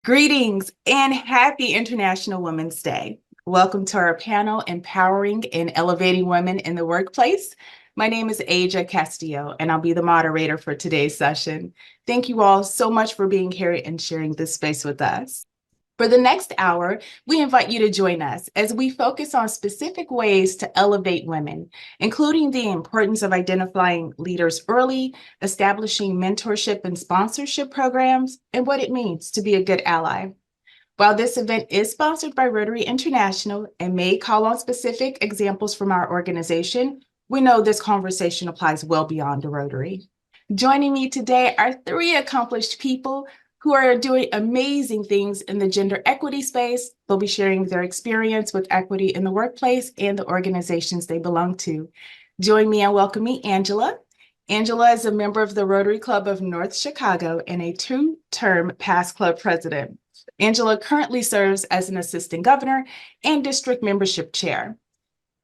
Greetings and happy International Women's Day. Welcome to our panel, Empowering and Elevating Women in the Workplace. My name is Aja Castillo, and I'll be the moderator for today's session. Thank you all so much for being here and sharing this space with us. For the next hour, we invite you to join us as we focus on specific ways to elevate women, including the importance of identifying leaders early, establishing mentorship and sponsorship programs, and what it means to be a good ally. While this event is sponsored by Rotary International and may call on specific examples from our organization, we know this conversation applies well beyond the Rotary. Joining me today are three accomplished people who are doing amazing things in the gender equity space. They'll be sharing their experience with equity in the workplace and the organizations they belong to. Join me and welcome me, Angela. Angela is a member of the Rotary Club of North Chicago and a two-term past club president. Angela currently serves as an assistant governor and district membership chair.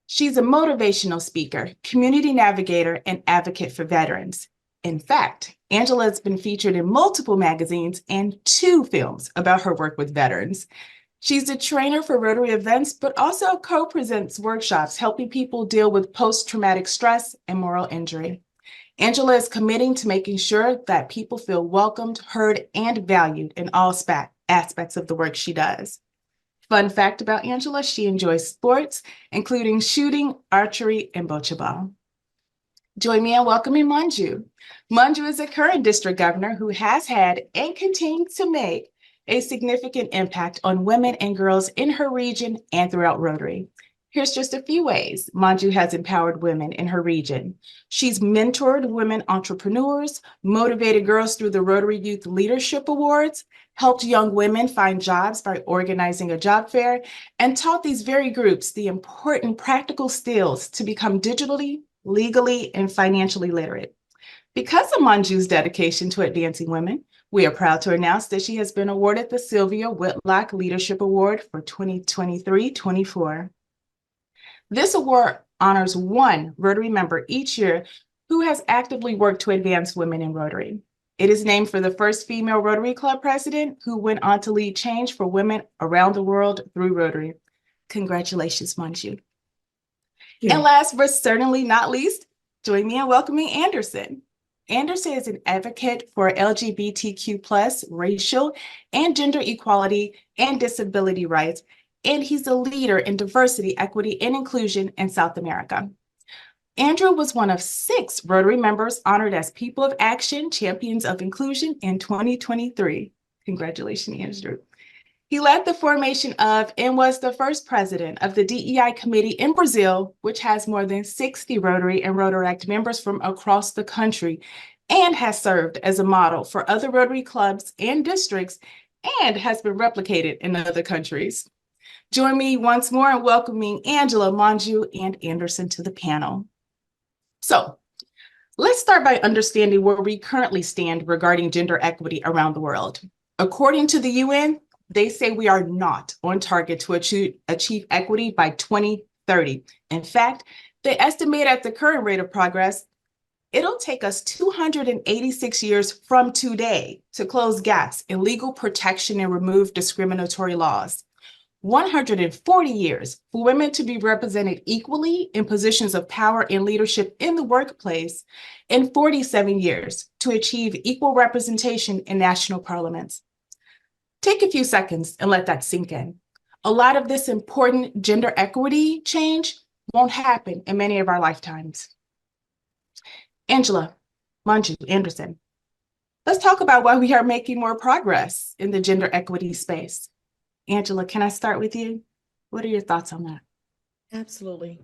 She's a motivational speaker, community navigator, and advocate for veterans. In fact, Angela has been featured in multiple magazines and 2 films about her work with veterans. She's a trainer for Rotary events, but also co-presents workshops helping people deal with post-traumatic stress and moral injury. Angela is committing to making sure that people feel welcomed, heard, and valued in all aspects of the work she does. Fun fact about Angela, she enjoys sports, including shooting, archery, and bocce ball. Join me in welcoming Manju. Manju is a current district governor who has had and continues to make a significant impact on women and girls in her region and throughout Rotary. Here's just a few ways Manju has empowered women in her region. She's mentored women entrepreneurs, motivated girls through the Rotary Youth Leadership Awards, helped young women find jobs by organizing a job fair, and taught these very groups the important practical skills to become digitally, legally, and financially literate. Because of Manju's dedication to advancing women, we are proud to announce that she has been awarded the Sylvia Whitlock Leadership Award for 2023-24. This award honors one Rotary member each year who has actively worked to advance women in Rotary. It is named for the first female Rotary Club president who went on to lead change for women around the world through Rotary. Congratulations, Manju. And last but certainly not least, join me in welcoming Anderson. Anderson is an advocate for LGBTQ+ racial and gender equality and disability rights, and he's a leader in diversity, equity, and inclusion in South America. Andrew was one of 6 Rotary members honored as People of Action Champions of Inclusion in 2023. Congratulations, Andrew. He led the formation of and was the first president of the DEI committee in Brazil, which has more than 60 Rotary and Rotaract members from across the country, and has served as a model for other Rotary clubs and districts, and has been replicated in other countries. Join me once more in welcoming Angela, Manju, and Anderson to the panel. So let's start by understanding where we currently stand regarding gender equity around the world. According to the UN, they say we are not on target to achieve equity by 2030. In fact, they estimate at the current rate of progress, it'll take us 286 years from today to close gaps in legal protection and remove discriminatory laws. 140 years for women to be represented equally in positions of power and leadership in the workplace, and 47 years to achieve equal representation in national parliaments. Take a few seconds and let that sink in. A lot of this important gender equity change won't happen in many of our lifetimes. Angela, Manju, Anderson, let's talk about why we are making more progress in the gender equity space. Angela, can I start with you? What are your thoughts on that? Absolutely.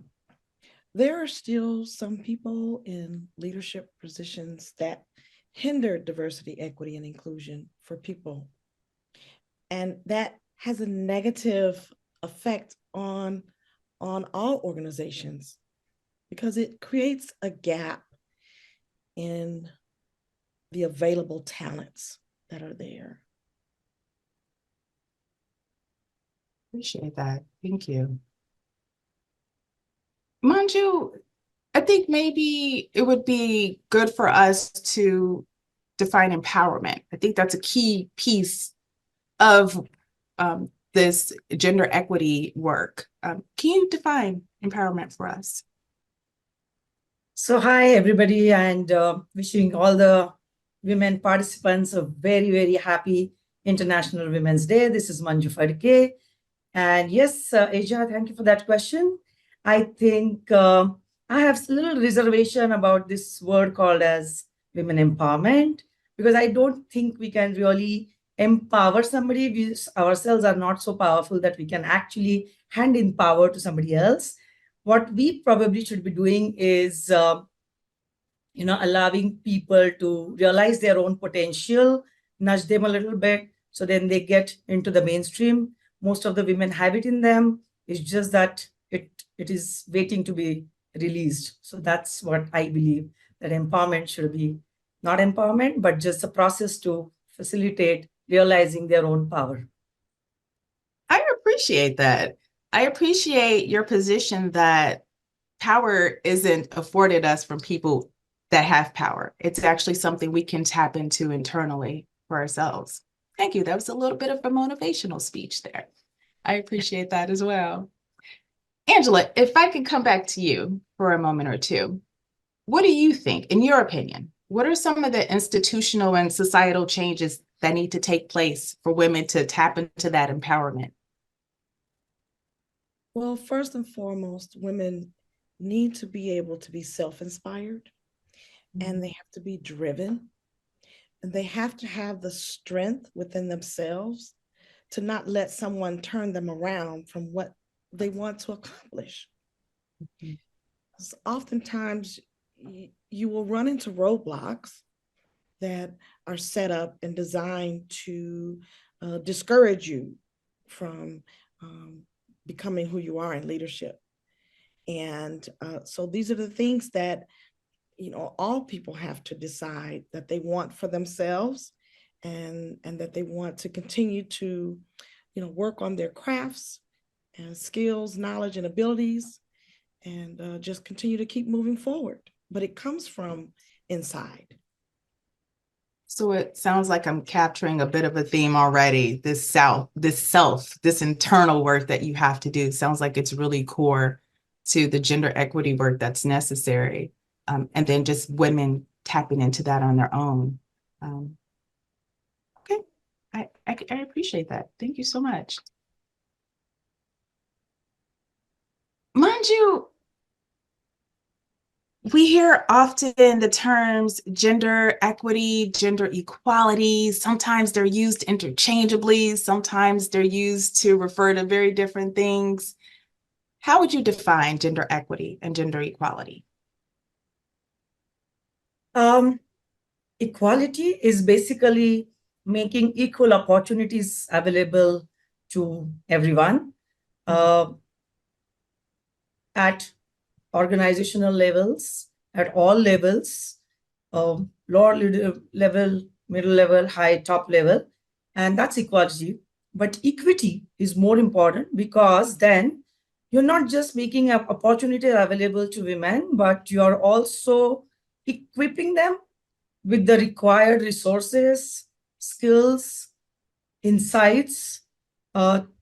There are still some people in leadership positions that hinder diversity, equity, and inclusion for people. And that has a negative effect on all organizations because it creates a gap in the available talents that are there. Appreciate that. Thank you. Manju, I think maybe it would be good for us to define empowerment. I think that's a key piece of this gender equity work. Can you define empowerment for us? So hi, everybody, and wishing all the women participants a very, very happy International Women's Day. This is Manju Fadke. And yes, Asia, thank you for that question. I think I have a little reservation about this word called as women empowerment, because I don't think we can really empower somebody. We ourselves are not so powerful that we can actually hand in power to somebody else. What we probably should be doing is allowing people to realize their own potential, nudge them a little bit, so then they get into the mainstream. Most of the women have it in them. It's just that it is waiting to be released. So that's what I believe, that empowerment should be not empowerment, but just a process to facilitate realizing their own power. I appreciate that. I appreciate your position that power isn't afforded us from people that have power. It's actually something we can tap into internally for ourselves. Thank you. That was a little bit of a motivational speech there. I appreciate that as well. Angela, if I could come back to you for a moment or two, what do you think, in your opinion, what are some of the institutional and societal changes that need to take place for women to tap into that empowerment? Well, first and foremost, women need to be able to be self-inspired, and they have to be driven, and they have to have the strength within themselves to not let someone turn them around from what they want to accomplish. Oftentimes, you will run into roadblocks that are set up and designed to discourage you from becoming who you are in leadership. And so these are the things that, all people have to decide that they want for themselves, and that they want to continue to, work on their crafts and skills, knowledge, and abilities, and just continue to keep moving forward. But it comes from inside. So it sounds like I'm capturing a bit of a theme already. This internal work that you have to do sounds like it's really core to the gender equity work that's necessary. And then just women tapping into that on their own. Okay, I appreciate that. Thank you so much. Manju, we hear often the terms gender equity, gender equality. Sometimes they're used interchangeably. Sometimes they're used to refer to very different things. How would you define gender equity and gender equality? Equality is basically making equal opportunities available to everyone at organizational levels, at all levels, lower level, middle level, high, top level, and that's equality. But equity is more important, because then you're not just making an opportunity available to women, but you are also equipping them with the required resources, skills, insights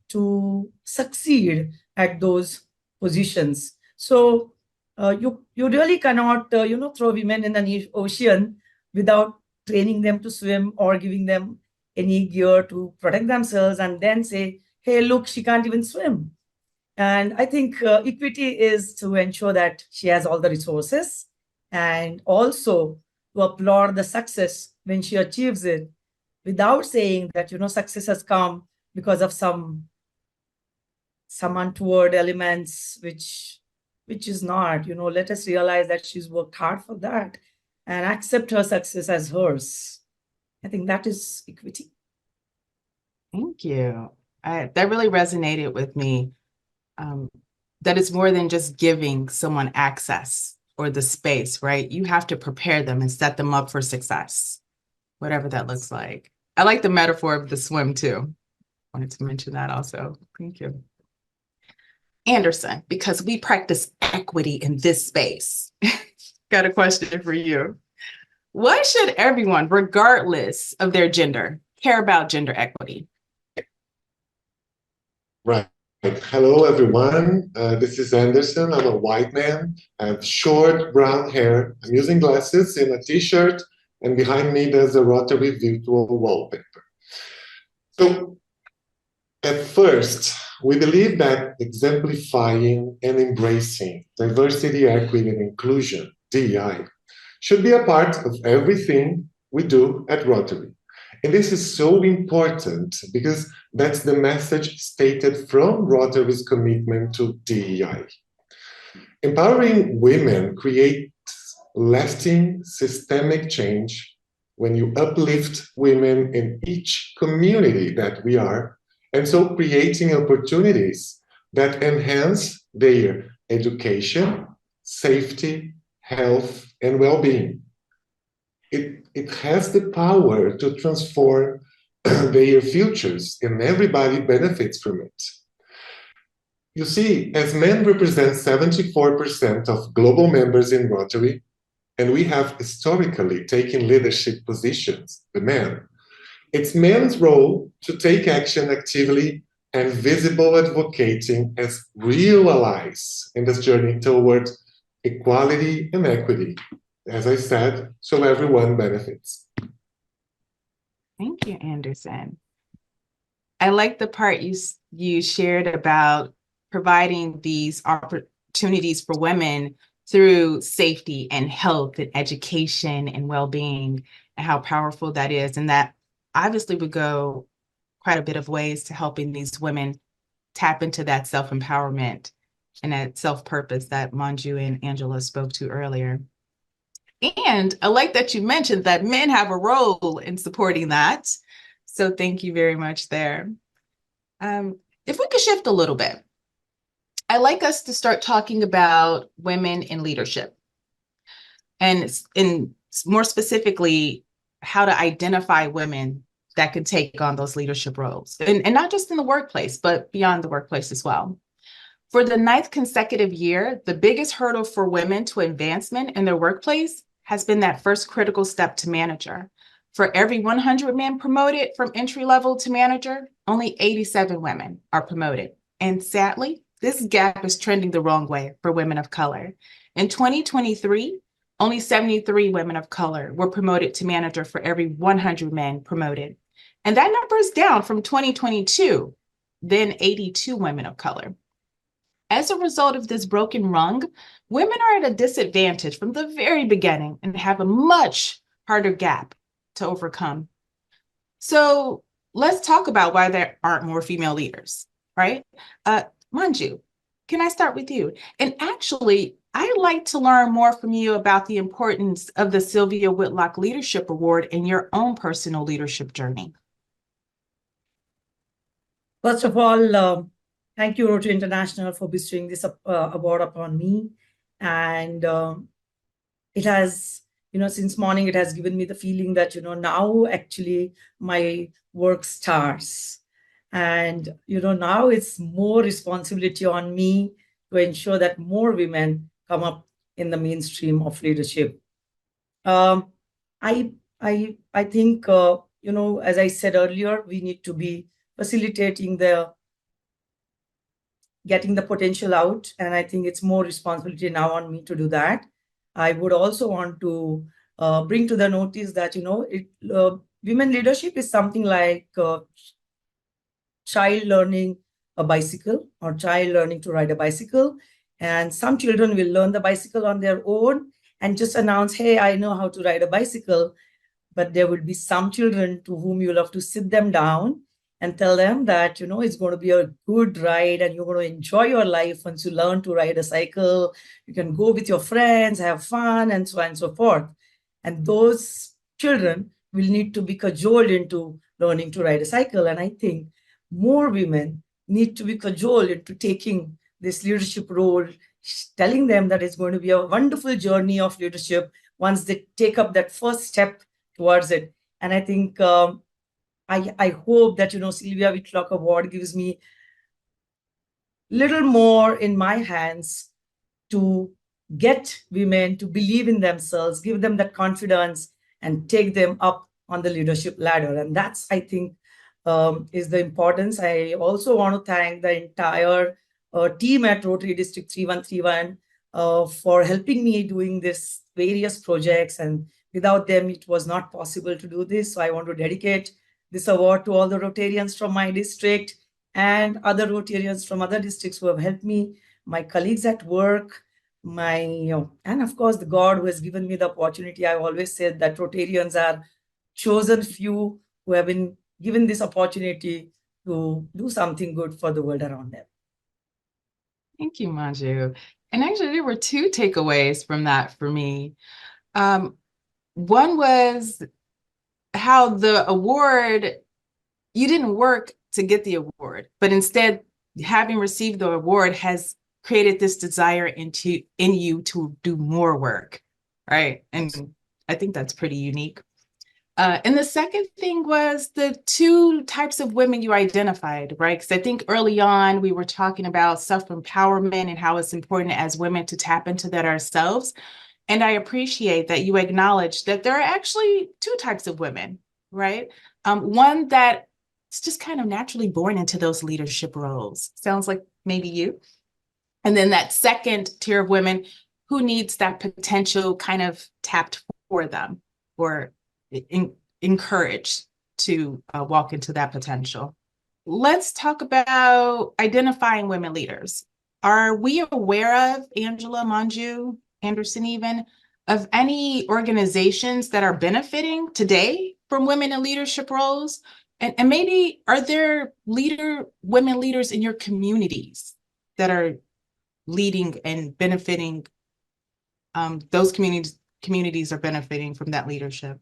to succeed at those positions. So you really cannot throw women in an ocean without training them to swim or giving them any gear to protect themselves, and then say, hey, look, she can't even swim. And I think equity is to ensure that she has all the resources, and also to applaud the success when she achieves it, without saying that success has come because of some untoward elements, which is not. Let us realize that she's worked hard for that and accept her success as hers. I think that is equity. Thank you. That really resonated with me. That it's more than just giving someone access or the space, right? You have to prepare them and set them up for success, whatever that looks like. I like the metaphor of the swim too. Wanted to mention that also. Thank you. Anderson, because we practice equity in this space, got a question for you. Why should everyone, regardless of their gender, care about gender equity? Right. Hello, everyone. This is Anderson. I'm a white man. I have short brown hair. I'm using glasses in a t-shirt, and behind me there's a Rotary virtual wallpaper. So, at first, we believe that exemplifying and embracing diversity, equity, and inclusion, DEI, should be a part of everything we do at Rotary. And this is so important because that's the message stated from Rotary's commitment to DEI. Empowering women creates lasting systemic change when you uplift women in each community that we are, and so creating opportunities that enhance their education, safety, health, and well-being. It has the power to transform their futures, and everybody benefits from it. You see, as men represent 74% of global members in Rotary, and we have historically taken leadership positions, the men, it's men's role to take action actively and visible advocating as real allies in this journey toward equality and equity, as I said, so everyone benefits. Thank you, Anderson. I like the part you shared about providing these opportunities for women through safety and health and education and well-being, and how powerful that is. And that obviously would go quite a bit of ways to helping these women tap into that self-empowerment and that self-purpose that Manju and Angela spoke to earlier. And I like that you mentioned that men have a role in supporting that. So thank you very much there. If we could shift a little bit, I'd like us to start talking about women in leadership. And more specifically, how to identify women that could take on those leadership roles. And not just in the workplace, but beyond the workplace as well. For the 9th consecutive year, the biggest hurdle for women to advancement in their workplace has been that first critical step to manager. For every 100 men promoted from entry level to manager, only 87 women are promoted. And sadly, this gap is trending the wrong way for women of color. In 2023, only 73 women of color were promoted to manager for every 100 men promoted. And that number is down from 2022, then 82 women of color. As a result of this broken rung, women are at a disadvantage from the very beginning and have a much harder gap to overcome. So let's talk about why there aren't more female leaders, right? Manju, can I start with you? And actually, I'd like to learn more from you about the importance of the Sylvia Whitlock Leadership Award in your own personal leadership journey. First of all, thank you, Rotary International, for bestowing this award upon me. And it has, since morning, it has given me the feeling that, now actually my work starts. And, now it's more responsibility on me to ensure that more women come up in the mainstream of leadership. I think, as I said earlier, we need to be facilitating getting the potential out. And I think it's more responsibility now on me to do that. I would also want to bring to the notice that, women leadership is something like child learning a bicycle or child learning to ride a bicycle. And some children will learn the bicycle on their own and just announce, hey, I know how to ride a bicycle. But there will be some children to whom you'll have to sit them down and tell them that, it's going to be a good ride and you're going to enjoy your life once you learn to ride a cycle. You can go with your friends, have fun, and so on and so forth. And those children will need to be cajoled into learning to ride a cycle. And I think more women need to be cajoled into taking this leadership role, telling them that it's going to be a wonderful journey of leadership once they take up that first step towards it. And I think I hope that, Sylvia Whitlock Award gives me little more in my hands to get women to believe in themselves, give them that confidence and take them up on the leadership ladder. And that's, I think, is the importance. I also want to thank the entire team at Rotary District 3131 for helping me doing this various projects. And without them, it was not possible to do this. So I want to dedicate this award to all the Rotarians from my district and other Rotarians from other districts who have helped me, my colleagues at work, and of course, the God who has given me the opportunity. I've always said that Rotarians are chosen few who have been given this opportunity to do something good for the world around them. Thank you, Manju. And actually, there were two takeaways from that for me. One was how the award, you didn't work to get the award, but instead, having received the award has created this desire in you to do more work, right? And I think that's pretty unique. And the second thing was the two types of women you identified, right? Because I think early on we were talking about self-empowerment and how it's important as women to tap into that ourselves. And I appreciate that you acknowledge that there are actually two types of women, right? One that is just kind of naturally born into those leadership roles. Sounds like maybe you. And then that second tier of women who needs that potential kind of tapped for them or encouraged to walk into that potential. Let's talk about identifying women leaders. Are we aware of, Angela, Manju, Anderson even, of any organizations that are benefiting today from women in leadership roles? And maybe are there women leaders in your communities that are leading and benefiting, those communities are benefiting from that leadership?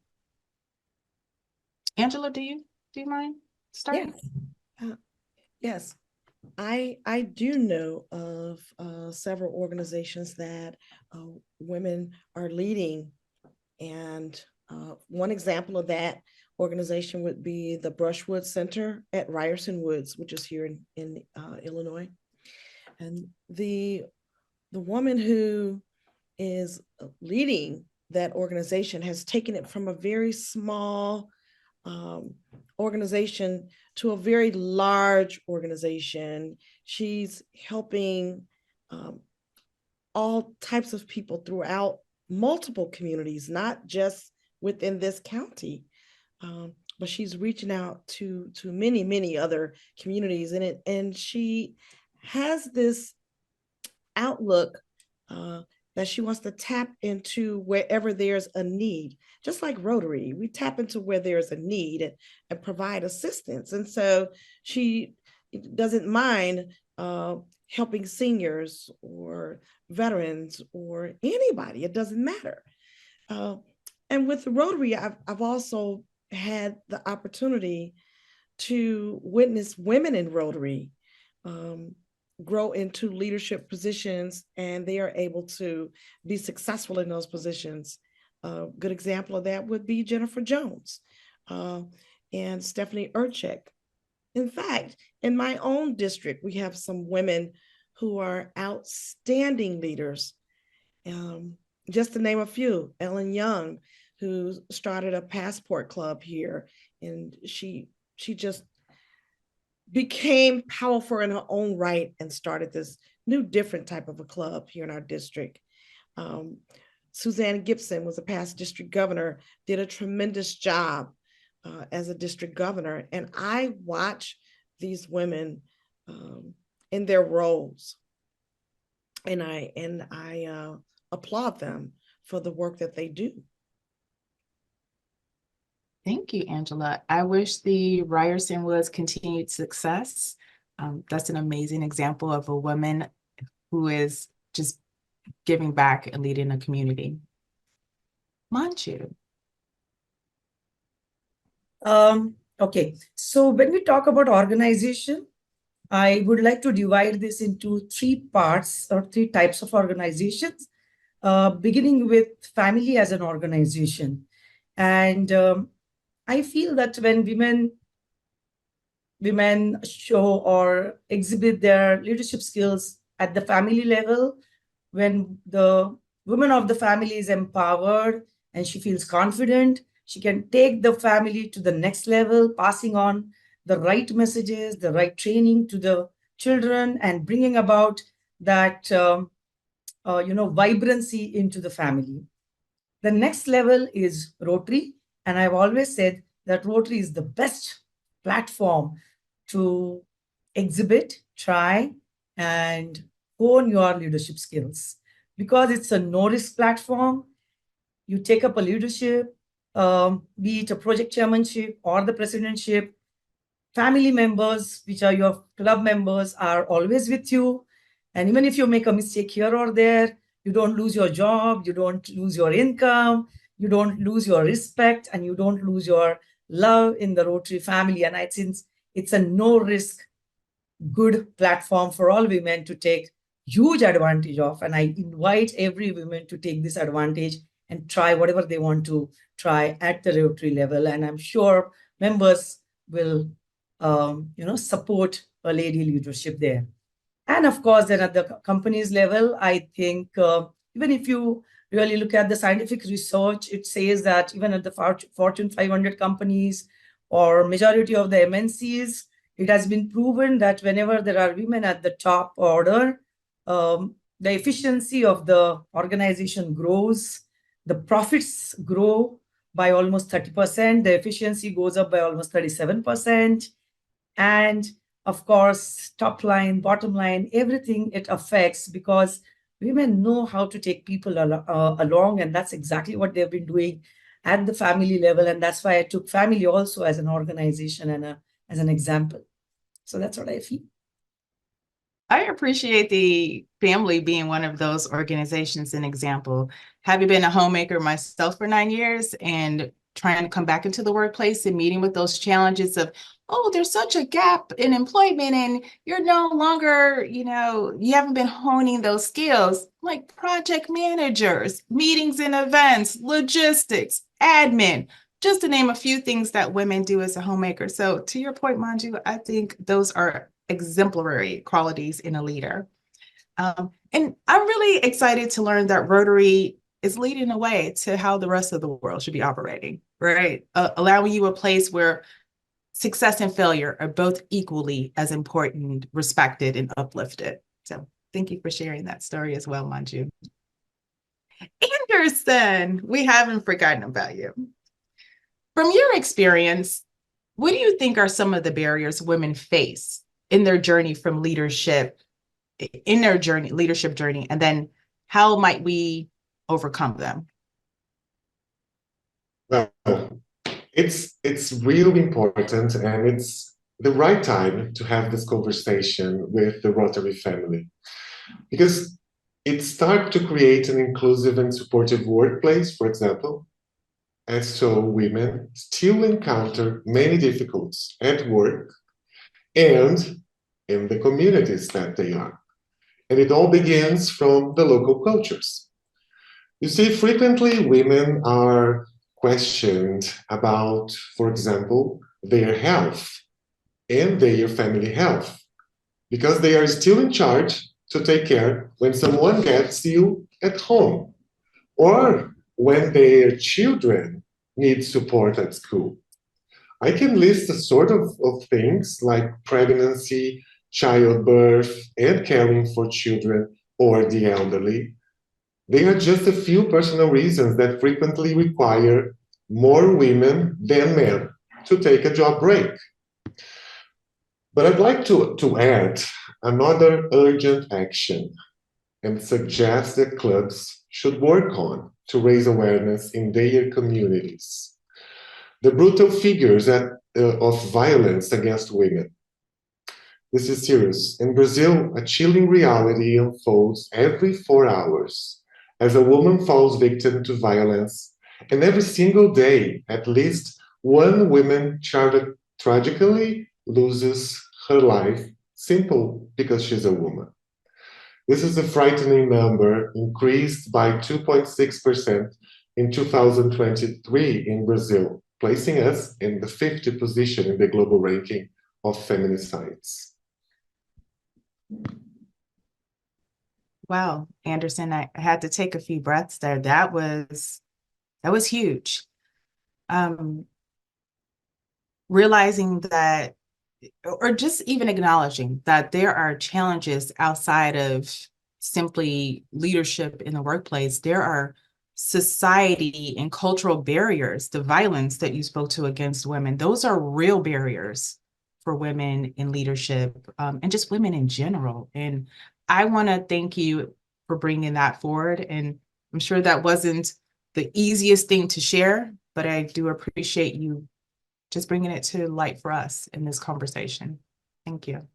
Angela, do you mind starting? Yes. I do know of several organizations that women are leading, and one example of that organization would be the Brushwood Center at Ryerson Woods, which is here in Illinois. And the woman who is leading that organization has taken it from a very small organization to a very large organization. She's helping all types of people throughout multiple communities, not just within this county, but she's reaching out to many, many other communities in it. And she has this outlook that she wants to tap into wherever there's a need. Just like Rotary, we tap into where there's a need and provide assistance. And so she doesn't mind helping seniors or veterans or anybody. It doesn't matter. And with Rotary, I've also had the opportunity to witness women in Rotary grow into leadership positions, and they are able to be successful in those positions. A good example of that would be Jennifer Jones and Stephanie Urchek. In fact, in my own district, we have some women who are outstanding leaders. Just to name a few, Ellen Young, who started a passport club here, and she just became powerful in her own right and started this new different type of a club here in our district. Suzanne Gibson was a past district governor, did a tremendous job as a district governor. And I watch these women in their roles, and I applaud them for the work that they do. Thank you, Angela. I wish the Ryerson Woods continued success. That's an amazing example of a woman who is just giving back and leading a community. Manju. Okay, so when we talk about organization, I would like to divide this into three parts or three types of organizations, beginning with family as an organization. And I feel that when women show or exhibit their leadership skills at the family level, when the woman of the family is empowered and she feels confident, she can take the family to the next level, passing on the right messages, the right training to the children, and bringing about that vibrancy into the family. The next level is Rotary, and I've always said that Rotary is the best platform to exhibit, try, and hone your leadership skills, because it's a no-risk platform. You take up a leadership, be it a project chairmanship or the presidentship. Family members, which are your club members, are always with you. And even if you make a mistake here or there, you don't lose your job, you don't lose your income, you don't lose your respect, and you don't lose your love in the Rotary family. And I think it's a no-risk, good platform for all women to take huge advantage of. And I invite every woman to take this advantage and try whatever they want to try at the Rotary level. And I'm sure members will support a lady leadership there. And of course, then at the company's level, I think even if you really look at the scientific research, it says that even at the Fortune 500 companies or majority of the MNCs, it has been proven that whenever there are women at the top order, the efficiency of the organization grows, the profits grow by almost 30%, the efficiency goes up by almost 37%. And of course, top line, bottom line, everything it affects, because women know how to take people along. And that's exactly what they've been doing at the family level. And that's why I took family also as an organization and as an example. So that's what I feel. I appreciate the family being one of those organizations, an example. Having been a homemaker myself for 9 years and trying to come back into the workplace and meeting with those challenges of, oh, there's such a gap in employment and you're no longer, you haven't been honing those skills, like project managers, meetings and events, logistics, admin, just to name a few things that women do as a homemaker. So to your point, Manju, I think those are exemplary qualities in a leader. And I'm really excited to learn that Rotary is leading the way to how the rest of the world should be operating, right? Allowing you a place where success and failure are both equally as important, respected, and uplifted. So thank you for sharing that story as well, Manju. Anderson, we haven't forgotten about you. From your experience, what do you think are some of the barriers women face in their journey from leadership, leadership journey, and then how might we overcome them? Well, it's really important, and it's the right time to have this conversation with the Rotary family, because it starts to create an inclusive and supportive workplace, for example. And so women still encounter many difficulties at work and in the communities that they are. And it all begins from the local cultures. You see, frequently women are questioned about, for example, their health and their family health, because they are still in charge to take care when someone gets ill at home, or when their children need support at school. I can list a sort of things like pregnancy, childbirth, and caring for children or the elderly. They are just a few personal reasons that frequently require more women than men to take a job break. But I'd like to add another urgent action and suggest that clubs should work on to raise awareness in their communities. The brutal figures of violence against women. This is serious. In Brazil, a chilling reality unfolds every 4 hours as a woman falls victim to violence, and every single day, at least one woman tragically loses her life simply because she's a woman. This is a frightening number, increased by 2.6% in 2023 in Brazil, placing us in the 50th position in the global ranking of feminicides. Wow, Anderson, I had to take a few breaths there. That was huge. Realizing that or just even acknowledging that there are challenges outside of simply leadership in the workplace. There are society and cultural barriers, the violence that you spoke to against women. Those are real barriers for women in leadership, and just women in general. And I want to thank you for bringing that forward. And I'm sure that wasn't the easiest thing to share, but I do appreciate you just bringing it to light for us in this conversation. Thank you.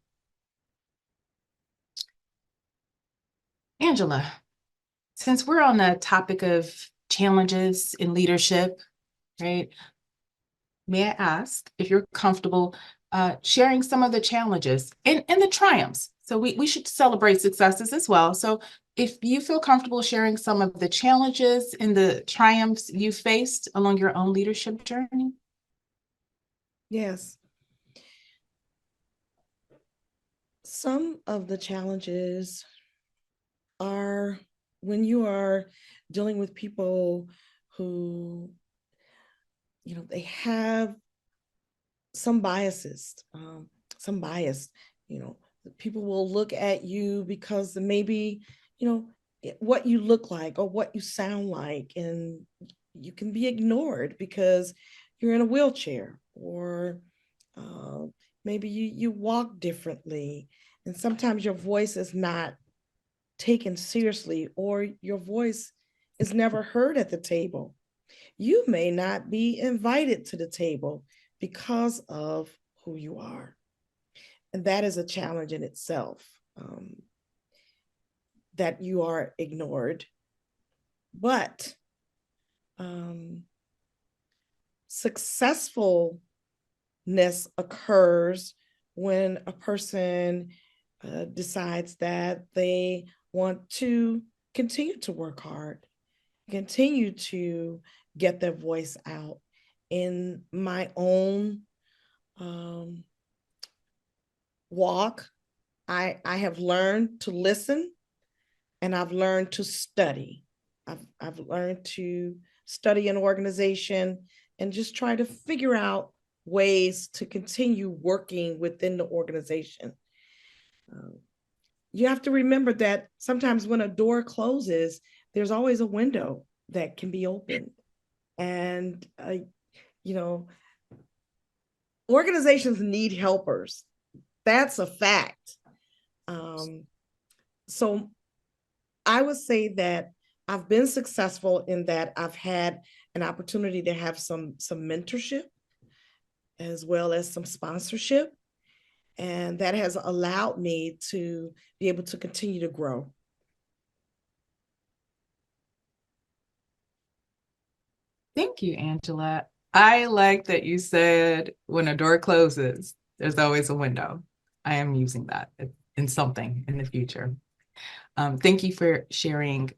Angela, since we're on the topic of challenges in leadership, right? May I ask if you're comfortable sharing some of the challenges and the triumphs? So we should celebrate successes as well. So if you feel comfortable sharing some of the challenges and the triumphs you faced along your own leadership journey. Yes. Some of the challenges are when you are dealing with people who, they have some biases, some bias, people will look at you because maybe, what you look like or what you sound like, and you can be ignored because you're in a wheelchair, or maybe you walk differently, and sometimes your voice is not taken seriously, or your voice is never heard at the table. You may not be invited to the table because of who you are. And that is a challenge in itself, that you are ignored. But successfulness occurs when a person decides that they want to continue to work hard, continue to get their voice out. In my own walk, I have learned to listen, and I've learned to study. I've learned to study an organization and just try to figure out ways to continue working within the organization. You have to remember that sometimes when a door closes, there's always a window that can be opened. And, organizations need helpers. That's a fact. So I would say that I've been successful in that I've had an opportunity to have some mentorship as well as some sponsorship. And that has allowed me to be able to continue to grow. Thank you, Angela. I like that you said when a door closes, there's always a window. I am using that in something in the future. Thank you for sharing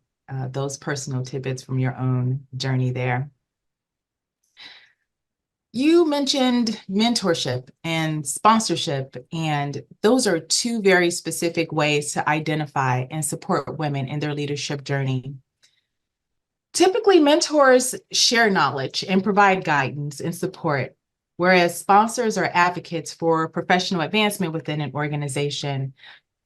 those personal tidbits from your own journey there. You mentioned mentorship and sponsorship, and those are two very specific ways to identify and support women in their leadership journey. Typically, mentors share knowledge and provide guidance and support, whereas sponsors are advocates for professional advancement within an organization.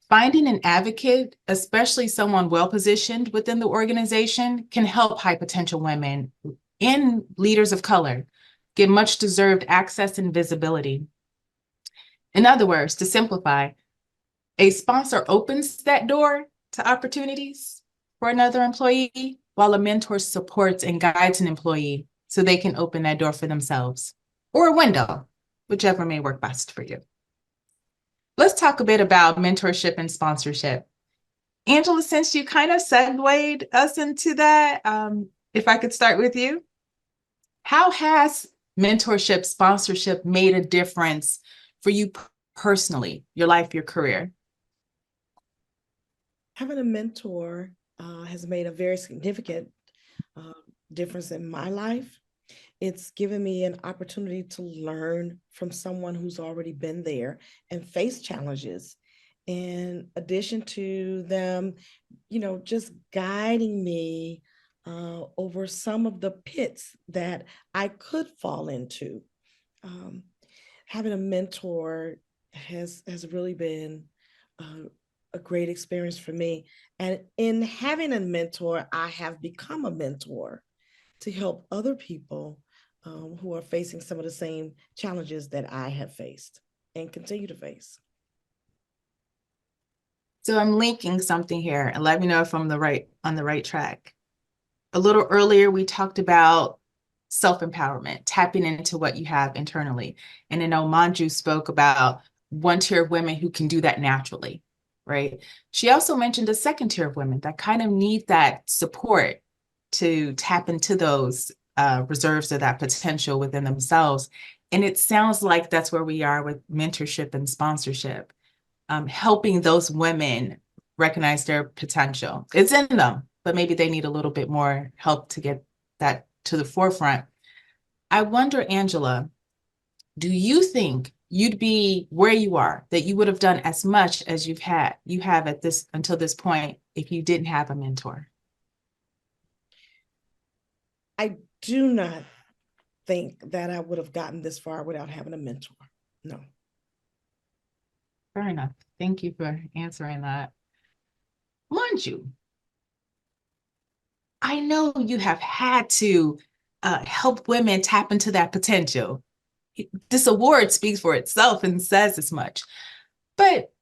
Finding an advocate, especially someone well-positioned within the organization, can help high potential women and leaders of color get much deserved access and visibility. In other words, to simplify, a sponsor opens that door to opportunities for another employee, while a mentor supports and guides an employee so they can open that door for themselves, or a window, whichever may work best for you. Let's talk a bit about mentorship and sponsorship. Angela, since you kind of segued us into that, if I could start with you, how has mentorship, sponsorship made a difference for you personally, your life, your career? Having a mentor has made a very significant difference in my life. It's given me an opportunity to learn from someone who's already been there and faced challenges. In addition to them, just guiding me over some of the pits that I could fall into. Having a mentor has really been a great experience for me. And in having a mentor, I have become a mentor to help other people who are facing some of the same challenges that I have faced and continue to face. So I'm linking something here, and let me know if I'm on the right track. A little earlier, we talked about self-empowerment, tapping into what you have internally. And then Manju spoke about one tier of women who can do that naturally, right? She also mentioned a second tier of women that kind of need that support to tap into those reserves of that potential within themselves. And it sounds like that's where we are with mentorship and sponsorship, helping those women recognize their potential. It's in them, but maybe they need a little bit more help to get that to the forefront. I wonder, Angela, do you think you'd be where you are, that you would have done as much as you have at this until this point if you didn't have a mentor? I do not think that I would have gotten this far without having a mentor. No. Fair enough. Thank you for answering that. Manju, I know you have had to help women tap into that potential. This award speaks for itself and says as much. But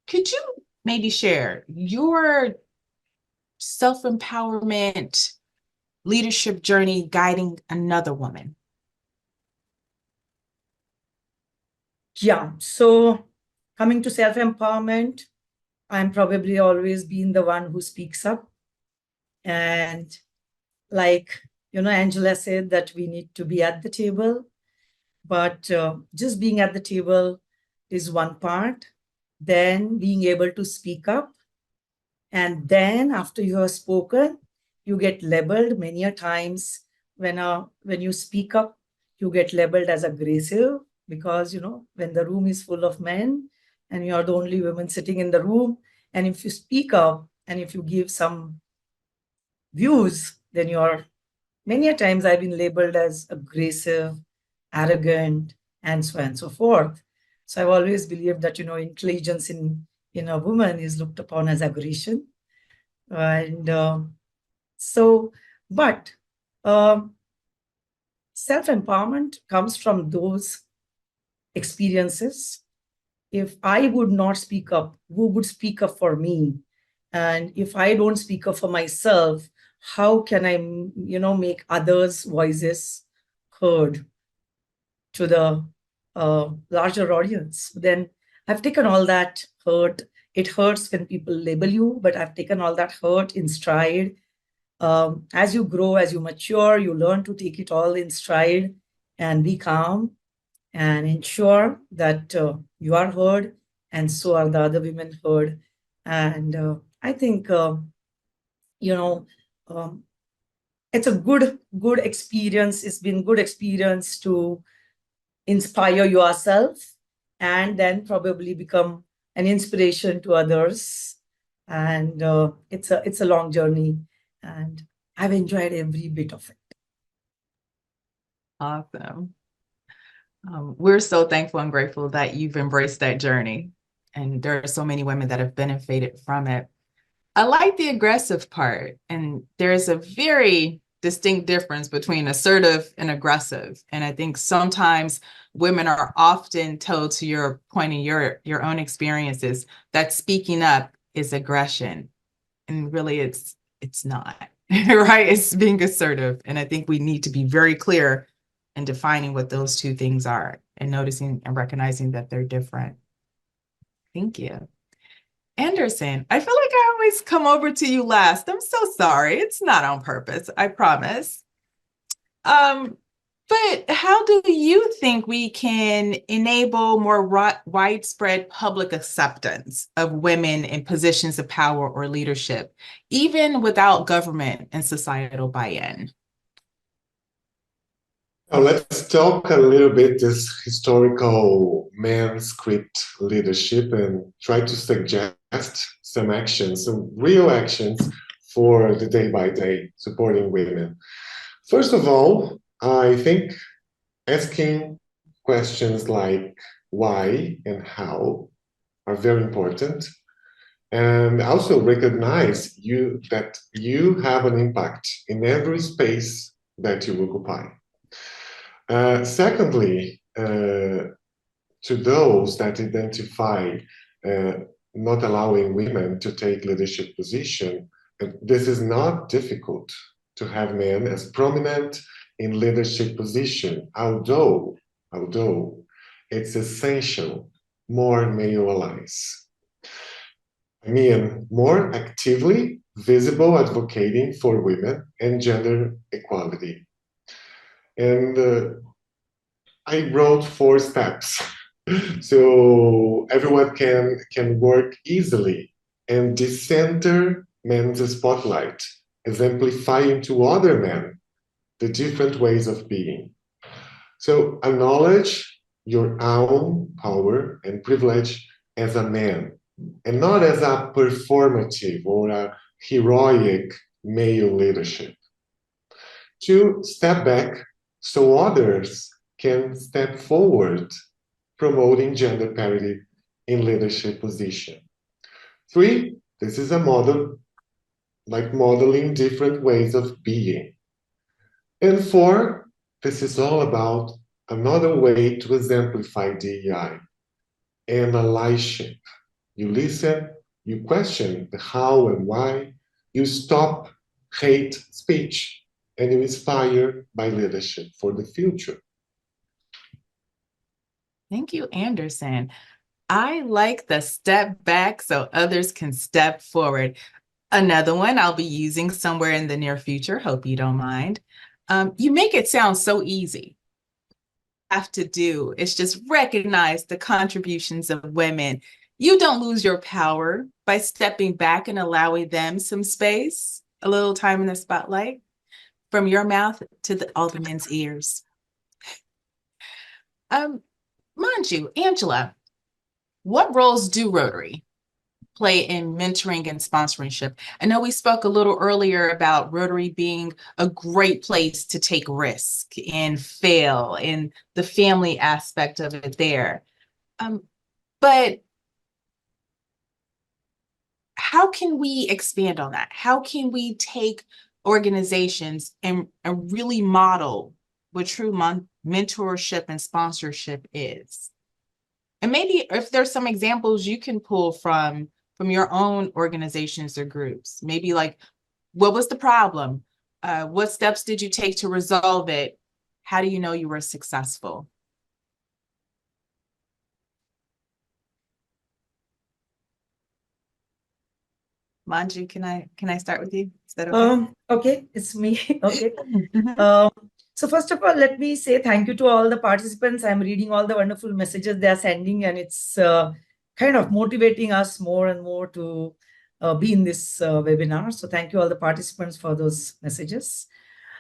could you maybe share your self-empowerment leadership journey guiding another woman? Yeah. So coming to self-empowerment, I'm probably always been the one who speaks up. And like, Angela said that we need to be at the table, but just being at the table is one part. Then being able to speak up. And then after you have spoken, you get labeled many a times when you speak up, you get labeled as aggressive because, when the room is full of men and you're the only woman sitting in the room, and if you speak up and if you give some views, then many a times I've been labeled as aggressive, arrogant, and so on and so forth. So I've always believed that, intelligence in a woman is looked upon as aggression. And but self-empowerment comes from those experiences. If I would not speak up, who would speak up for me? And if I don't speak up for myself, how can I, make others' voices heard to the larger audience? Then I've taken all that hurt. It hurts when people label you, but I've taken all that hurt in stride. As you grow, as you mature, you learn to take it all in stride and be calm and ensure that you are heard and so are the other women heard. And I think, it's a good experience. It's been good experience to inspire yourself and then probably become an inspiration to others. And it's a long journey, and I've enjoyed every bit of it. Awesome. We're so thankful and grateful that you've embraced that journey. And there are so many women that have benefited from it. I like the aggressive part. And there's a very distinct difference between assertive and aggressive. And I think sometimes women are often told, to your point in your own experiences, that speaking up is aggression. And really it's not, right? It's being assertive. And I think we need to be very clear in defining what those two things are and noticing and recognizing that they're different. Thank you. Anderson, I feel like I always come over to you last. I'm so sorry. It's not on purpose, I promise. But how do you think we can enable more widespread public acceptance of women in positions of power or leadership, even without government and societal buy-in? Now let's talk a little bit this historical man script leadership and try to suggest some actions, some real actions for the day by day supporting women. First of all, I think asking questions like, why and how are very important. And also recognize that you have an impact in every space that you occupy. Secondly, to those that identify not allowing women to take leadership position, this is not difficult to have men as prominent in leadership position, although it's essential more male allies. I mean, more actively visible advocating for women and gender equality. And I wrote 4 steps so everyone can work easily and decenter men's spotlight, exemplifying to other men the different ways of being. So acknowledge your own power and privilege as a man, and not as a performative or a heroic male leadership. 2, step back so others can step forward, promoting gender parity in leadership position. 3, this is a model, like modeling different ways of being. And 4, this is all about another way to exemplify DEI and allyship. You listen, you question the how and why, you stop hate speech, and you inspire by leadership for the future. Thank you, Anderson. I like the step back so others can step forward. Another one I'll be using somewhere in the near future. Hope you don't mind. You make it sound so easy. Have to do is just recognize the contributions of women. You don't lose your power by stepping back and allowing them some space, a little time in the spotlight, from your mouth to all the men's ears. Mind you, Angela, what roles do Rotary play in mentoring and sponsorship? I know we spoke a little earlier about Rotary being a great place to take risk and fail, and the family aspect of it there. But how can we expand on that? How can we take organizations and really model what true mentorship and sponsorship is? And maybe if there's some examples you can pull from your own organizations or groups, maybe like, what was the problem? What steps did you take to resolve it? How do you know you were successful? Manju, can I start with you? Is that okay? Okay, it's me. Okay. So first of all, let me say thank you to all the participants. I'm reading all the wonderful messages they are sending, and it's kind of motivating us more and more to be in this webinar. So thank you all the participants for those messages.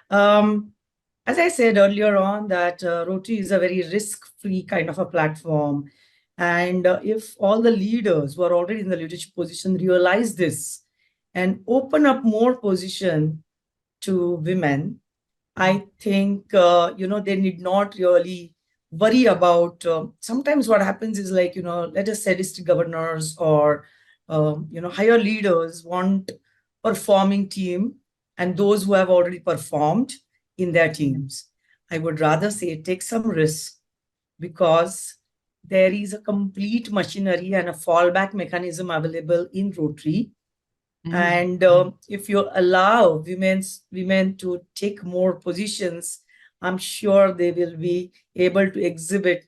As I said earlier on, that Rotary is a very risk-free kind of a platform. And if all the leaders who are already in the leadership position realize this and open up more position to women, I think, they need not really worry about, sometimes what happens is like, let us say district governors or, higher leaders want performing team and those who have already performed in their teams. I would rather say take some risk, because there is a complete machinery and a fallback mechanism available in Rotary. And if you allow women to take more positions, I'm sure they will be able to exhibit,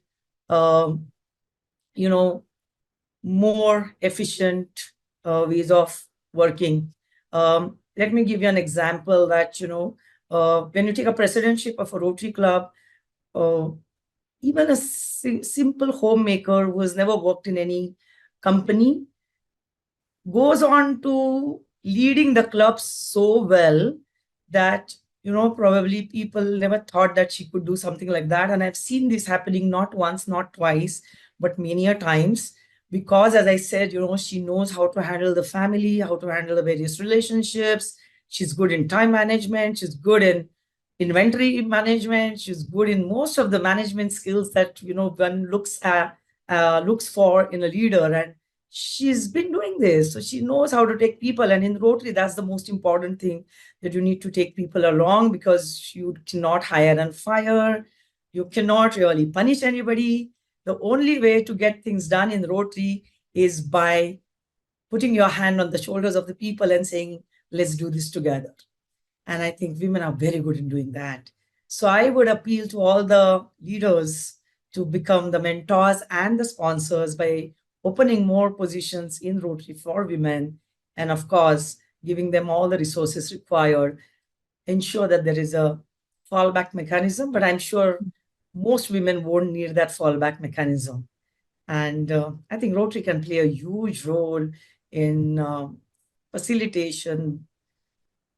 more efficient ways of working. Let me give you an example that, when you take a presidentship of a Rotary Club, even a simple homemaker who has never worked in any company goes on to leading the club so well that, probably people never thought that she could do something like that. And I've seen this happening not once, not twice, but many a times, because as I said, she knows how to handle the family, how to handle the various relationships. She's good in time management. She's good in inventory management. She's good in most of the management skills that, one looks at looks for in a leader. And she's been doing this. So she knows how to take people. And in Rotary, that's the most important thing, that you need to take people along, because you cannot hire and fire. You cannot really punish anybody. The only way to get things done in Rotary is by putting your hand on the shoulders of the people and saying, let's do this together. And I think women are very good in doing that. So I would appeal to all the leaders to become the mentors and the sponsors by opening more positions in Rotary for women. And of course, giving them all the resources required, ensure that there is a fallback mechanism. But I'm sure most women won't need that fallback mechanism. And I think Rotary can play a huge role in facilitation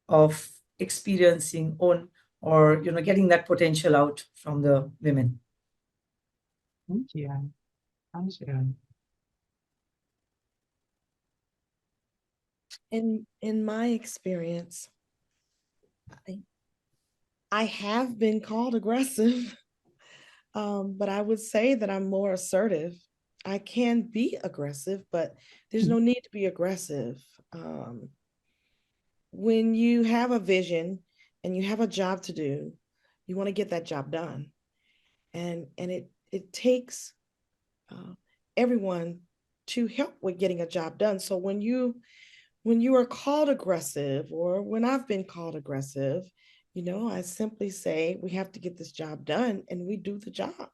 of experiencing on, or getting that potential out from the women. Thank you. Thank you. In my experience, I have been called aggressive, but I would say that I'm more assertive. I can be aggressive, but there's no need to be aggressive. When you have a vision and you have a job to do, you want to get that job done, and it takes everyone to help with getting a job done. So when you are called aggressive, or when I've been called aggressive, I simply say we have to get this job done, and we do the job.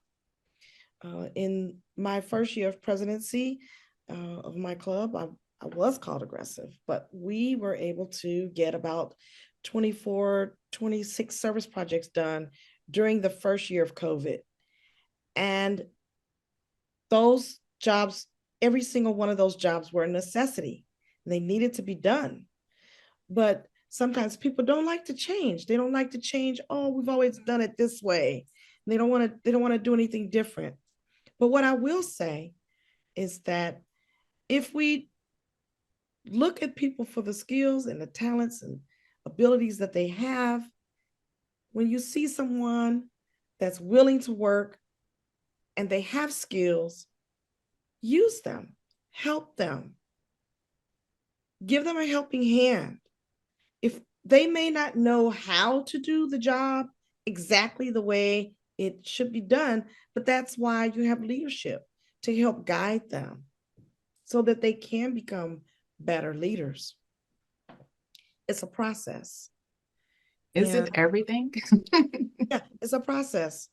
In my first year of presidency of my club, I was called aggressive, but we were able to get about 24, 26 service projects done during the first year of COVID. And those jobs, every single one of those jobs were a necessity. And they needed to be done. But sometimes people don't like to change. They don't like to change. Oh, we've always done it this way. And they don't want to do anything different. But what I will say is that if we look at people for the skills and the talents and abilities that they have, when you see someone that's willing to work and they have skills, use them, help them, give them a helping hand. If they may not know how to do the job exactly the way it should be done, but that's why you have leadership, to help guide them so that they can become better leaders. It's a process. Is it everything? Yeah, it's a process.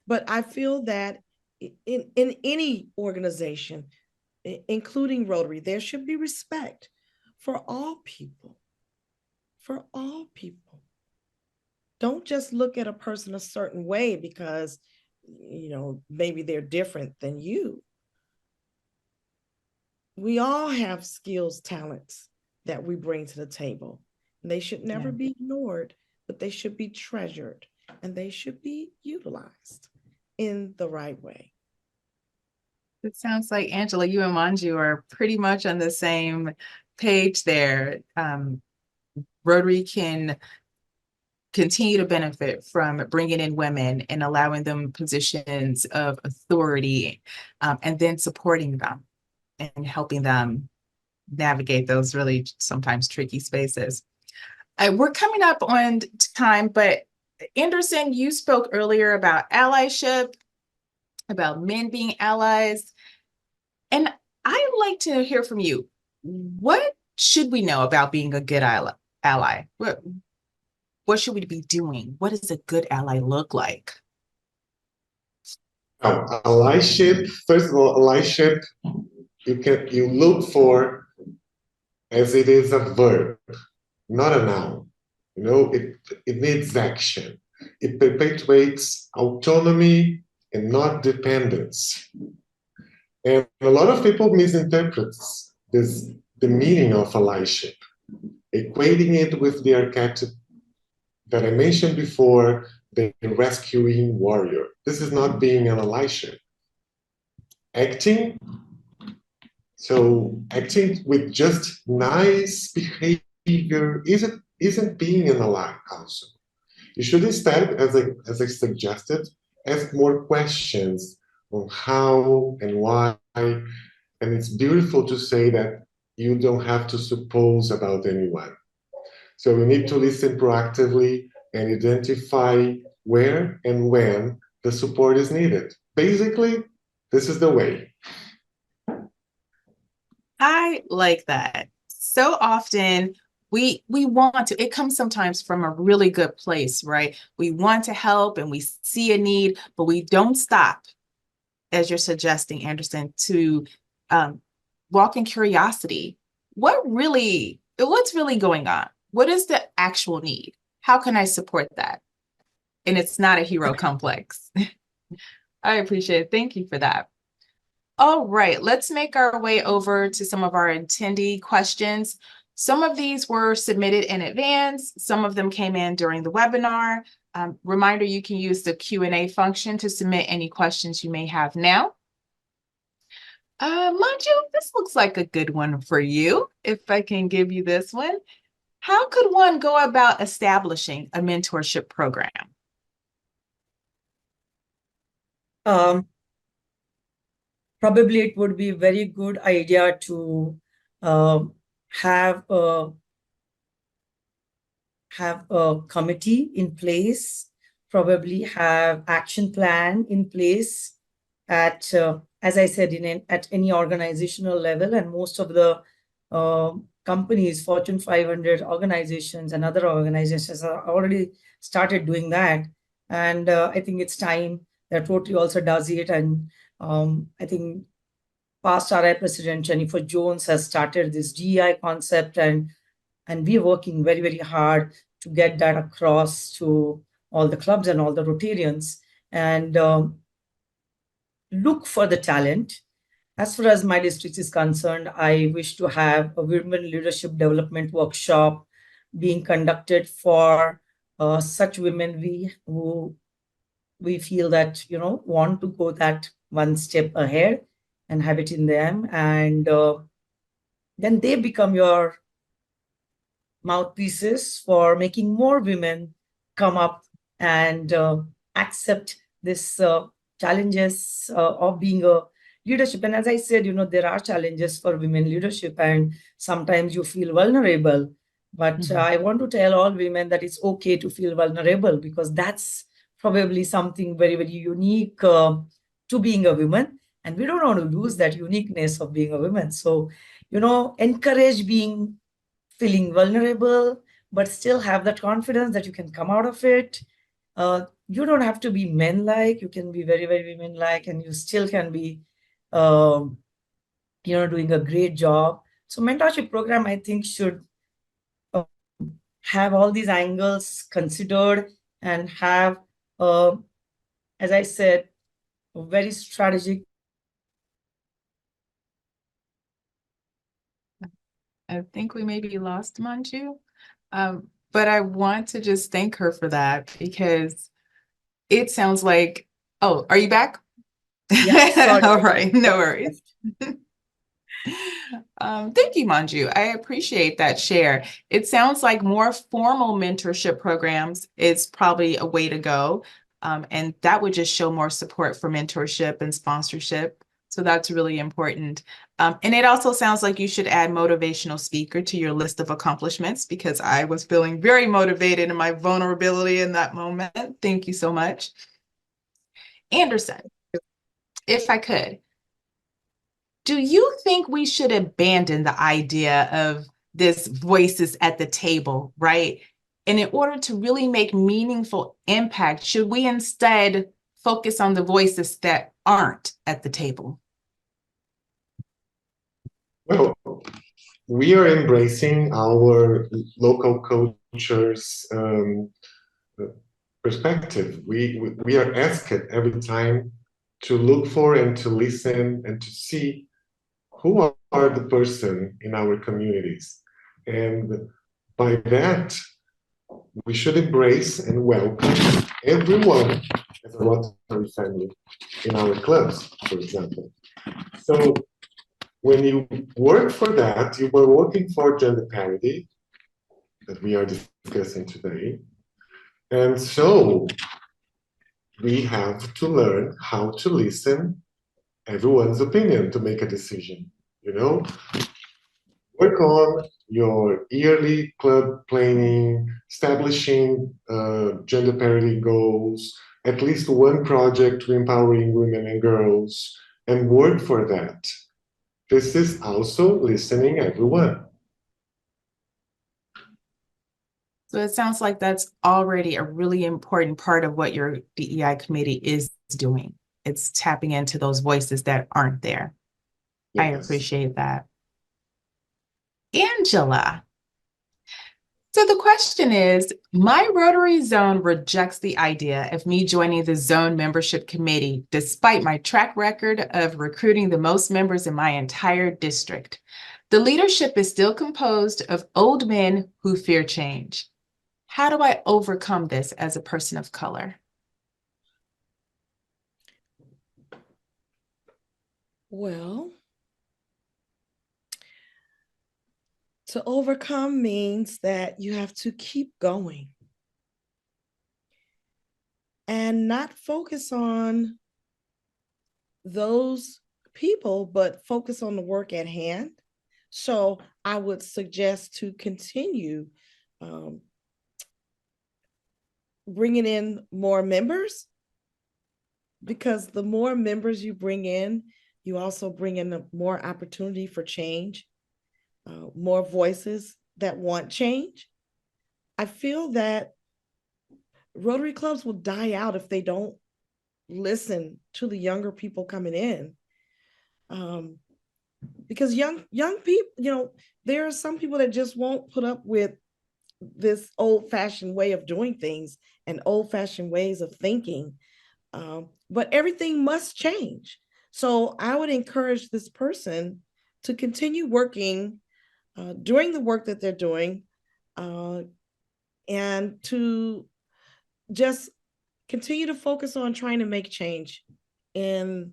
But I feel that in any organization, including Rotary, there should be respect for all people. For all people. Don't just look at a person a certain way because, maybe they're different than you. We all have skills, talents that we bring to the table. And they should never be ignored, but they should be treasured, and they should be utilized in the right way. It sounds like, Angela, you and Manju are pretty much on the same page there. Rotary can continue to benefit from bringing in women and allowing them positions of authority, and then supporting them and helping them navigate those really sometimes tricky spaces. We're coming up on time, but Anderson, you spoke earlier about allyship, about men being allies, and I'd like to hear from you. What should we know about being a good ally? What should we be doing? What does a good ally look like? Allyship, first of all, allyship, you look for as it is a verb, not a noun. It needs action. It perpetuates autonomy and not dependence. And a lot of people misinterpret the meaning of allyship, equating it with the archetype that I mentioned before, the rescuing warrior. This is not being an allyship. Acting with just nice behavior isn't being an ally also. You should instead, as I suggested, ask more questions. on how and why. And it's beautiful to say that you don't have to suppose about anyone. So we need to listen proactively and identify where and when the support is needed. Basically, this is the way. I like that. So often we want to, it comes sometimes from a really good place, right? We want to help and we see a need, but we don't stop, as you're suggesting, Anderson, to walk in curiosity. What's really going on? What is the actual need? How can I support that? And it's not a hero complex. I appreciate it. Thank you for that. All right, let's make our way over to some of our attendee questions. Some of these were submitted in advance. Some of them came in during the webinar. Reminder, you can use the Q&A function to submit any questions you may have now. Manju, this looks like a good one for you, if I can give you this one. How could one go about establishing a mentorship program? Probably it would be a very good idea to have a committee in place, probably have action plan in place at, as I said, at any organizational level. And most of the companies, Fortune 500 organizations and other organizations are already started doing that. And I think it's time that Rotary also does it. And I think past RI President Jennifer Jones has started this DEI concept, and we're working very, very hard to get that across to all the clubs and all the Rotarians, and look for the talent. As far as my district is concerned, I wish to have a women leadership development workshop being conducted for such women who we feel that, want to go that one step ahead and have it in them. And then they become your mouthpieces for making more women come up and accept this challenges of being a leadership. And as I said, there are challenges for women leadership, and sometimes you feel vulnerable. But I want to tell all women that it's okay to feel vulnerable, because that's probably something very, very unique to being a woman. And we don't want to lose that uniqueness of being a woman. So, encourage feeling vulnerable, but still have that confidence that you can come out of it. You don't have to be men-like. You can be very, very women-like, and you still can be, doing a great job. So mentorship program, I think, should have all these angles considered and have, as I said, a very strategic. I think we maybe lost Manju, but I want to just thank her for that, because it sounds like, oh, are you back? Yeah, sorry. All right, no worries. Thank you, Manju. I appreciate that share. It sounds like more formal mentorship programs is probably a way to go. And that would just show more support for mentorship and sponsorship. So that's really important. And it also sounds like you should add motivational speaker to your list of accomplishments, because I was feeling very motivated in my vulnerability in that moment. Thank you so much. Anderson, if I could, do you think we should abandon the idea of this voices at the table, right? And in order to really make meaningful impact, should we instead focus on the voices that aren't at the table? Well, we are embracing our local culture's perspective. We are asked every time to look for and to listen and to see who are the person in our communities. And by that, we should embrace and welcome everyone as a Rotary family in our clubs, for example. So when you work for that, you were working for gender parity that we are discussing today. And so we have to learn how to listen everyone's opinion to make a decision. You know, work on your yearly club planning, establishing gender parity goals, at least one project to empowering women and girls, and work for that. This is also listening everyone. So it sounds like that's already a really important part of what your DEI committee is doing. It's tapping into those voices that aren't there. I Yes. appreciate that. Angela. So the question is, my Rotary zone rejects the idea of me joining the zone membership committee, despite my track record of recruiting the most members in my entire district. The leadership is still composed of old men who fear change. How do I overcome this as a person of color? Well, to overcome means that you have to keep going and not focus on those people, but focus on the work at hand. So I would suggest to continue bringing in more members, because the more members you bring in, you also bring in more opportunity for change, more voices that want change. I feel that Rotary clubs will die out if they don't listen to the younger people coming in. Because young people, you know, there are some people that just won't put up with this old-fashioned way of doing things and old-fashioned ways of thinking. But everything must change. So I would encourage this person to continue working, doing the work that they're doing, and to just continue to focus on trying to make change in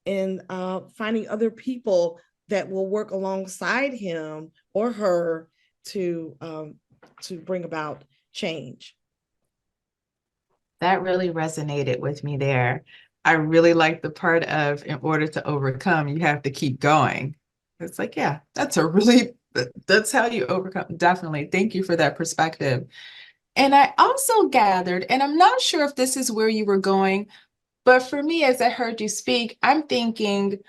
finding other people that will work alongside him or her to bring about change. That really resonated with me there. I really like the part of, in order to overcome, you have to keep going. It's like, yeah, that's how you overcome. Definitely. Thank you for that perspective. And I also gathered, and I'm not sure if this is where you were going, but for me, as I heard you speak, I'm thinking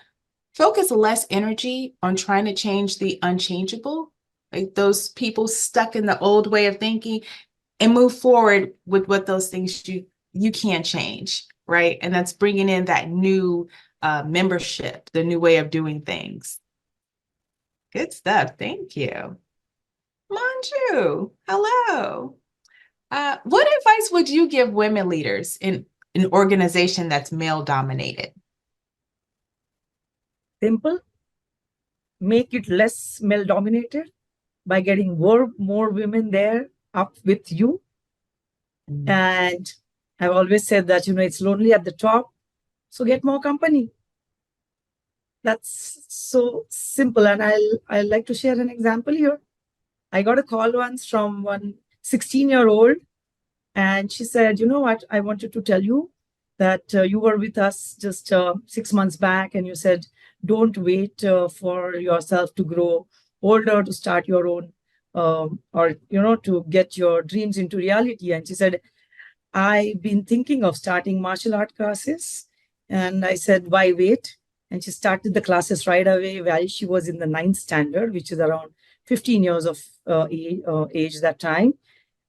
focus less energy on trying to change the unchangeable, like those people stuck in the old way of thinking, and move forward with what those things you can change, right? And that's bringing in that new membership, the new way of doing things. Good stuff. Thank you. Manju, hello. What advice would you give women leaders in an organization that's male dominated? Simple. Make it less male dominated by getting more women there up with you. And I've always said that, you know, it's lonely at the top, so get more company. That's so simple. And I'll like to share an example here. I got a call once from one 16-year-old, and she said, you know what, I wanted to tell you that you were with us just 6 months back, and you said, don't wait for yourself to grow older to start your own, or, you know, to get your dreams into reality. And she said, I've been thinking of starting martial art classes. And I said, why wait? And she started the classes right away while she was in the 9th standard, which is around 15 years of age that time.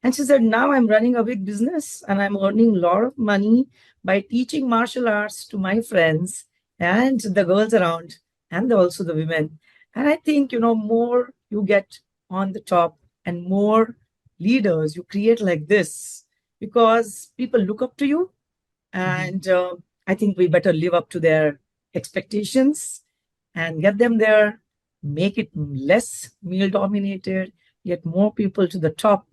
And she said, now I'm running a big business and I'm earning a lot of money by teaching martial arts to my friends and the girls around, and also the women. And I think, you know, more you get on the top and more leaders you create like this, because people look up to you. And I think we better live up to their expectations and get them there, make it less male dominated, get more people to the top,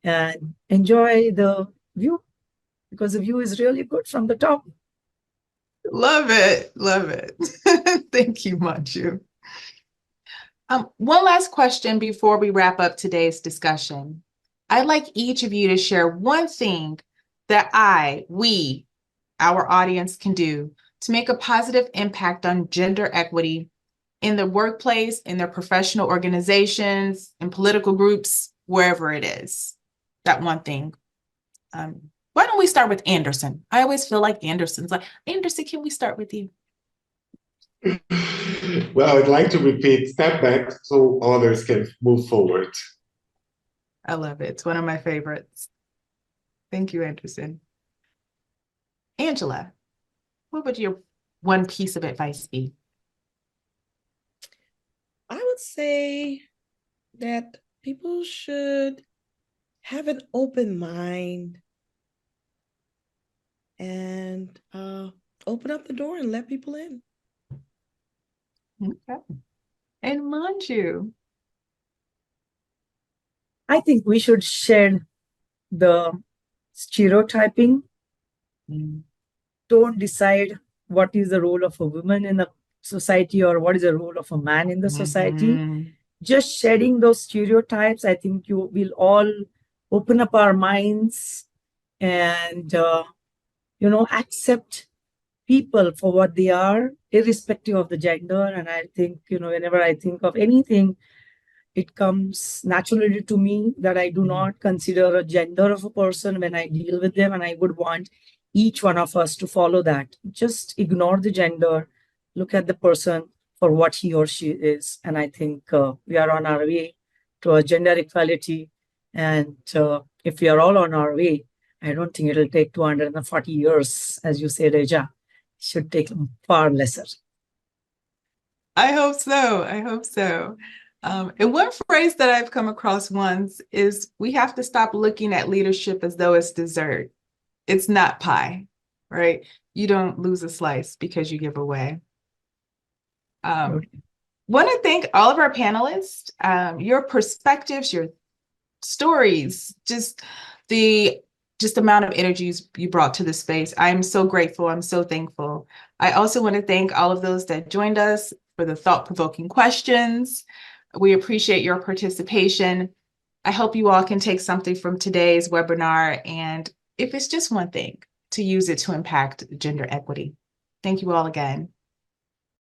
and enjoy the view, because the view is really good from the top. Love it. Love it. Thank you, Manju. One last question before we wrap up today's discussion. I'd like each of you to share one thing that we our audience can do to make a positive impact on gender equity in the workplace, in their professional organizations, in political groups, wherever it is. That one thing. Why don't we start with Anderson? I always feel like Anderson's like, Anderson, can we start with you? Well, I'd like to repeat, step back so others can move forward. I love it. It's one of my favorites. Thank you, Anderson. Angela, what would your one piece of advice be? I would say that people should have an open mind and open up the door and let people in. Okay. And Manju. I think we should shed the stereotyping. Don't decide what is the role of a woman in the society or what is the role of a man in the society. Just shedding those stereotypes, I think you will all open up our minds and, accept people for what they are, irrespective of the gender. And I think, whenever I think of anything, it comes naturally to me that I do not consider a gender of a person when I deal with them. And I would want each one of us to follow that. Just ignore the gender, look at the person for what he or she is. And I think we are on our way to a gender equality. And if we are all on our way, I don't think it'll take 240 years, as you said, Reja. It should take far lesser. I hope so. I hope so. And one phrase that I've come across once is we have to stop looking at leadership as though it's dessert. It's not pie, right? You don't lose a slice because you give away. Want to thank all of our panelists, your perspectives, your stories, just the amount of energy you brought to the space. I'm so grateful. I'm so thankful. I also want to thank all of those that joined us for the thought-provoking questions. We appreciate your participation. I hope you all can take something from today's webinar, and if it's just one thing, to use it to impact gender equity. Thank you all again.